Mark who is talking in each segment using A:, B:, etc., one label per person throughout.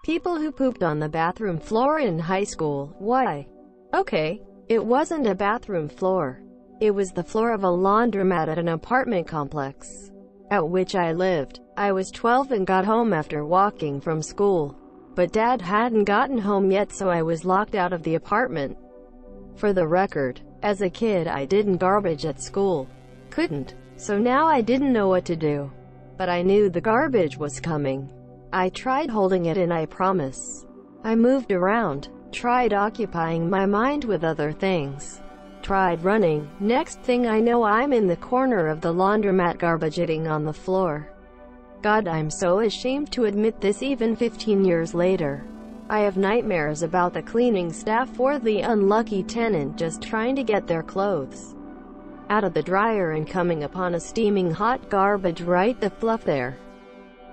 A: People who pooped on the bathroom floor in high school. Why? Okay, it wasn't a bathroom floor. It was the floor of a laundromat at an apartment complex at which I lived. I was 12 and got home after walking from school. But Dad hadn't gotten home yet, so I was locked out of the apartment. For the record, as a kid I didn't garbage at school. Couldn't. So now I didn't know what to do. But I knew the garbage was coming. I tried holding it, and I promise, I moved around, tried occupying my mind with other things, tried running. Next thing I know, I'm in the corner of the laundromat garbageting on the floor. God, I'm so ashamed to admit this even 15 years later. I have nightmares about the cleaning staff or the unlucky tenant just trying to get their clothes out of the dryer and coming upon a steaming hot garbage right the fluff there.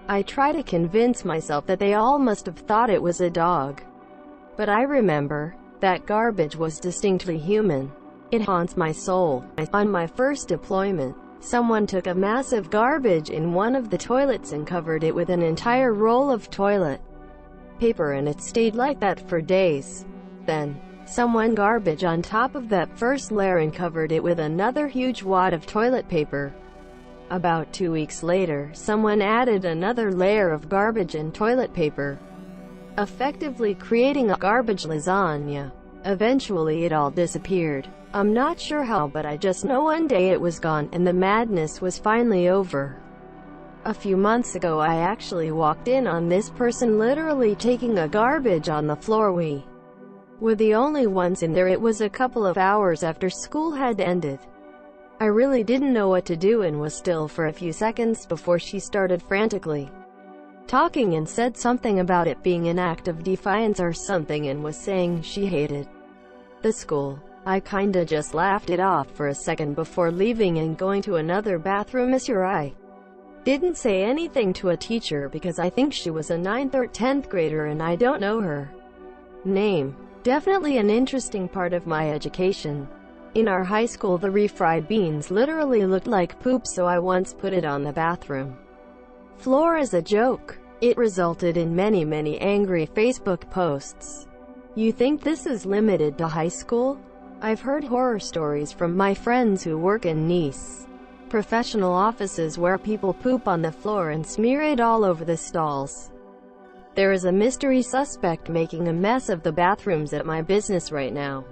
A: I try to convince myself that they all must have thought it was a dog. But I remember, that garbage was distinctly human. It haunts my soul. On my first deployment, someone took a massive garbage in one of the toilets and covered it with an entire roll of toilet paper, and it stayed like that for days. Then, someone garbage on top of that first layer and covered it with another huge wad of toilet paper. About 2 weeks later, someone added another layer of garbage and toilet paper, effectively creating a garbage lasagna. Eventually it all disappeared. I'm not sure how, but I just know one day it was gone, and the madness was finally over. A few months ago I actually walked in on this person literally taking a garbage on the floor. We were the only ones in there. It was a couple of hours after school had ended. I really didn't know what to do and was still for a few seconds before she started frantically talking and said something about it being an act of defiance or something, and was saying she hated the school. I kinda just laughed it off for a second before leaving and going to another bathroom. I didn't say anything to a teacher because I think she was a 9th or 10th grader and I don't know her name. Definitely an interesting part of my education. In our high school, the refried beans literally looked like poop, so I once put it on the bathroom floor as a joke. It resulted in many angry Facebook posts. You think this is limited to high school? I've heard horror stories from my friends who work in nice professional offices where people poop on the floor and smear it all over the stalls. There is a mystery suspect making a mess of the bathrooms at my business right now.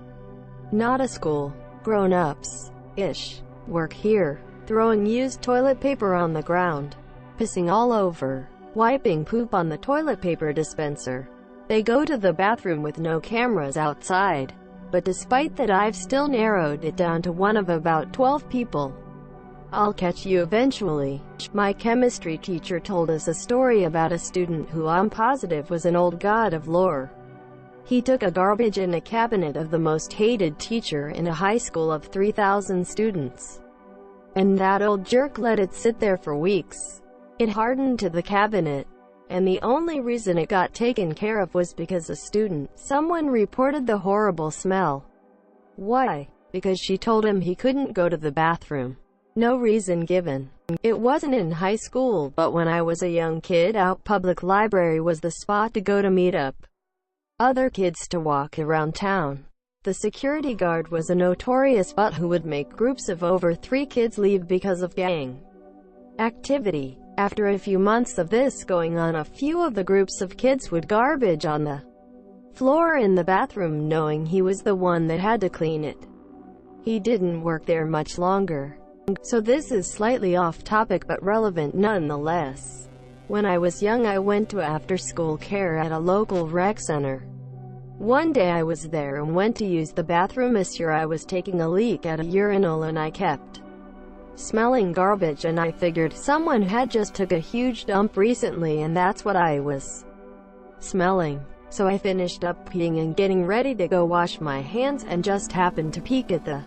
A: Not a school. Grown-ups-ish work here. Throwing used toilet paper on the ground. Pissing all over. Wiping poop on the toilet paper dispenser. They go to the bathroom with no cameras outside. But despite that, I've still narrowed it down to one of about 12 people. I'll catch you eventually. My chemistry teacher told us a story about a student who I'm positive was an old god of lore. He took a garbage in a cabinet of the most hated teacher in a high school of 3,000 students. And that old jerk let it sit there for weeks. It hardened to the cabinet. And the only reason it got taken care of was because someone reported the horrible smell. Why? Because she told him he couldn't go to the bathroom. No reason given. It wasn't in high school, but when I was a young kid, out public library was the spot to go to meet up other kids to walk around town. The security guard was a notorious butt who would make groups of over 3 kids leave because of gang activity. After a few months of this going on, a few of the groups of kids would garbage on the floor in the bathroom, knowing he was the one that had to clean it. He didn't work there much longer. So this is slightly off topic but relevant nonetheless. When I was young, I went to after-school care at a local rec center. One day I was there and went to use the bathroom. I was taking a leak at a urinal and I kept smelling garbage, and I figured someone had just took a huge dump recently and that's what I was smelling. So I finished up peeing and getting ready to go wash my hands and just happened to peek at the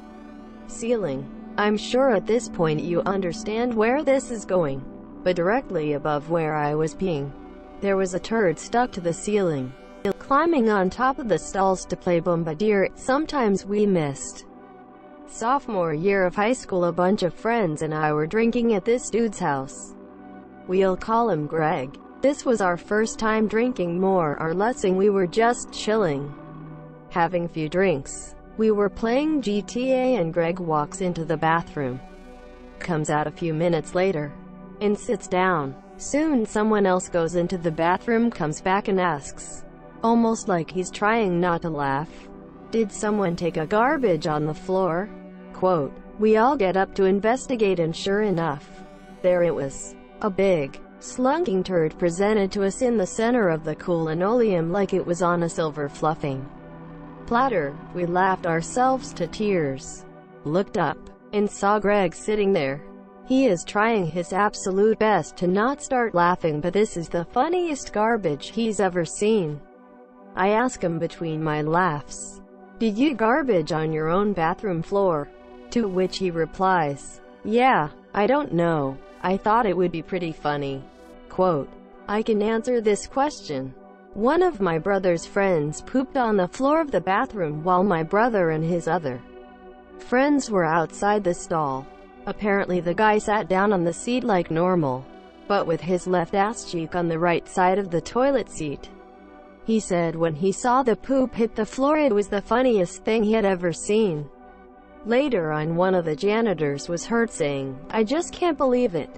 A: ceiling. I'm sure at this point you understand where this is going. But directly above where I was peeing, there was a turd stuck to the ceiling. Climbing on top of the stalls to play bombardier. Sometimes we missed sophomore year of high school. A bunch of friends and I were drinking at this dude's house. We'll call him Greg. This was our first time drinking more or less, and we were just chilling, having few drinks. We were playing GTA and Greg walks into the bathroom, comes out a few minutes later, and sits down. Soon someone else goes into the bathroom, comes back and asks, almost like he's trying not to laugh, "Did someone take a garbage on the floor?" Quote, "We all get up to investigate, and sure enough, there it was. A big, slunking turd presented to us in the center of the cool linoleum like it was on a silver fluffing platter." We laughed ourselves to tears, looked up, and saw Greg sitting there. He is trying his absolute best to not start laughing, but this is the funniest garbage he's ever seen. I ask him between my laughs, "Did you garbage on your own bathroom floor?" To which he replies, "Yeah, I don't know. I thought it would be pretty funny." Quote, "I can answer this question. One of my brother's friends pooped on the floor of the bathroom while my brother and his other friends were outside the stall. Apparently the guy sat down on the seat like normal, but with his left ass cheek on the right side of the toilet seat. He said when he saw the poop hit the floor, it was the funniest thing he had ever seen." Later on, one of the janitors was heard saying, "I just can't believe it.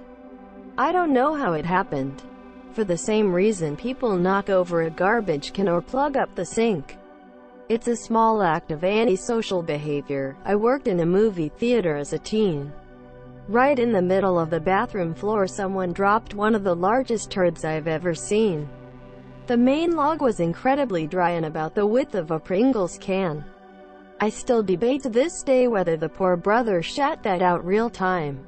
A: I don't know how it happened." For the same reason people knock over a garbage can or plug up the sink. It's a small act of antisocial behavior. I worked in a movie theater as a teen. Right in the middle of the bathroom floor, someone dropped one of the largest turds I've ever seen. The main log was incredibly dry and about the width of a Pringles can. I still debate to this day whether the poor brother shat that out real time,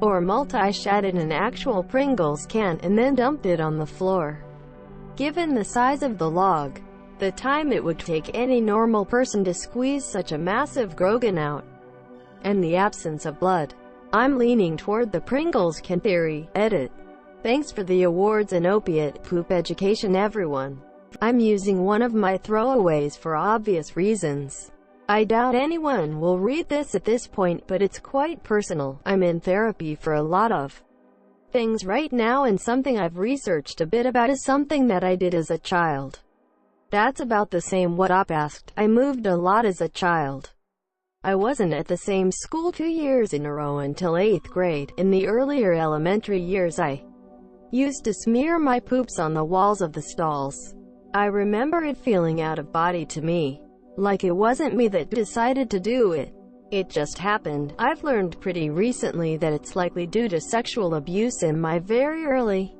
A: or multi-shat in an actual Pringles can and then dumped it on the floor. Given the size of the log, the time it would take any normal person to squeeze such a massive Grogan out, and the absence of blood, I'm leaning toward the Pringles can theory. Edit. Thanks for the awards and opiate poop education, everyone. I'm using one of my throwaways for obvious reasons. I doubt anyone will read this at this point, but it's quite personal. I'm in therapy for a lot of things right now, and something I've researched a bit about is something that I did as a child. That's about the same what Op asked. I moved a lot as a child. I wasn't at the same school 2 years in a row until 8th grade. In the earlier elementary years, I used to smear my poops on the walls of the stalls. I remember it feeling out of body to me, like it wasn't me that decided to do it. It just happened. I've learned pretty recently that it's likely due to sexual abuse in my very early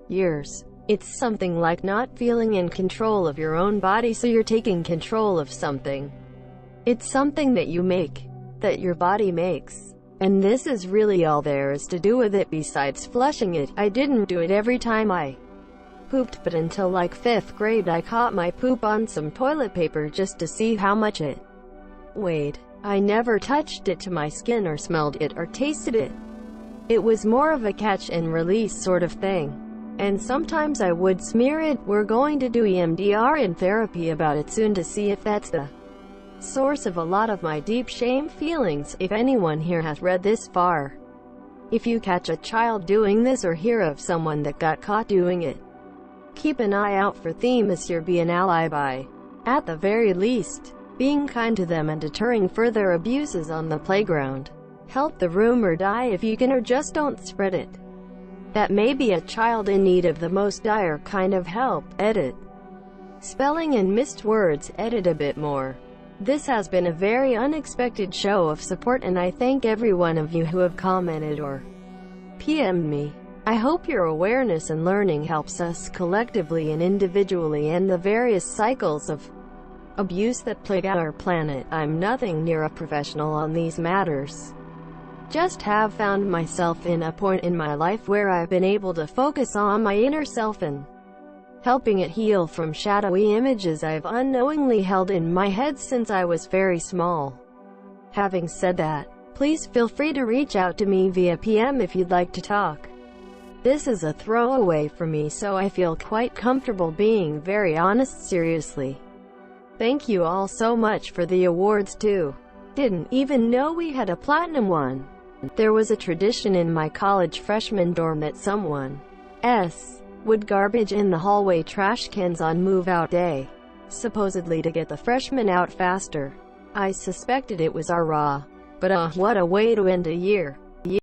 A: years. It's something like not feeling in control of your own body, so you're taking control of something. It's something that you make, that your body makes. And this is really all there is to do with it besides flushing it. I didn't do it every time I pooped, but until like 5th grade I caught my poop on some toilet paper just to see how much it weighed. I never touched it to my skin or smelled it or tasted it. It was more of a catch and release sort of thing. And sometimes I would smear it. We're going to do EMDR in therapy about it soon to see if that's the source of a lot of my deep shame feelings. If anyone here has read this far, if you catch a child doing this or hear of someone that got caught doing it, keep an eye out for themes here. Be an ally by, at the very least, being kind to them and deterring further abuses on the playground. Help the rumor die if you can, or just don't spread it. That may be a child in need of the most dire kind of help. Edit. Spelling and missed words. Edit a bit more. This has been a very unexpected show of support, and I thank every one of you who have commented or PM'd me. I hope your awareness and learning helps us collectively and individually end the various cycles of abuse that plague our planet. I'm nothing near a professional on these matters. Just have found myself in a point in my life where I've been able to focus on my inner self and helping it heal from shadowy images I've unknowingly held in my head since I was very small. Having said that, please feel free to reach out to me via PM if you'd like to talk. This is a throwaway for me, so I feel quite comfortable being very honest. Seriously. Thank you all so much for the awards too. Didn't even know we had a platinum one. There was a tradition in my college freshman dorm that someone's would garbage in the hallway trash cans on move-out day, supposedly to get the freshmen out faster. I suspected it was our raw. But what a way to end a year.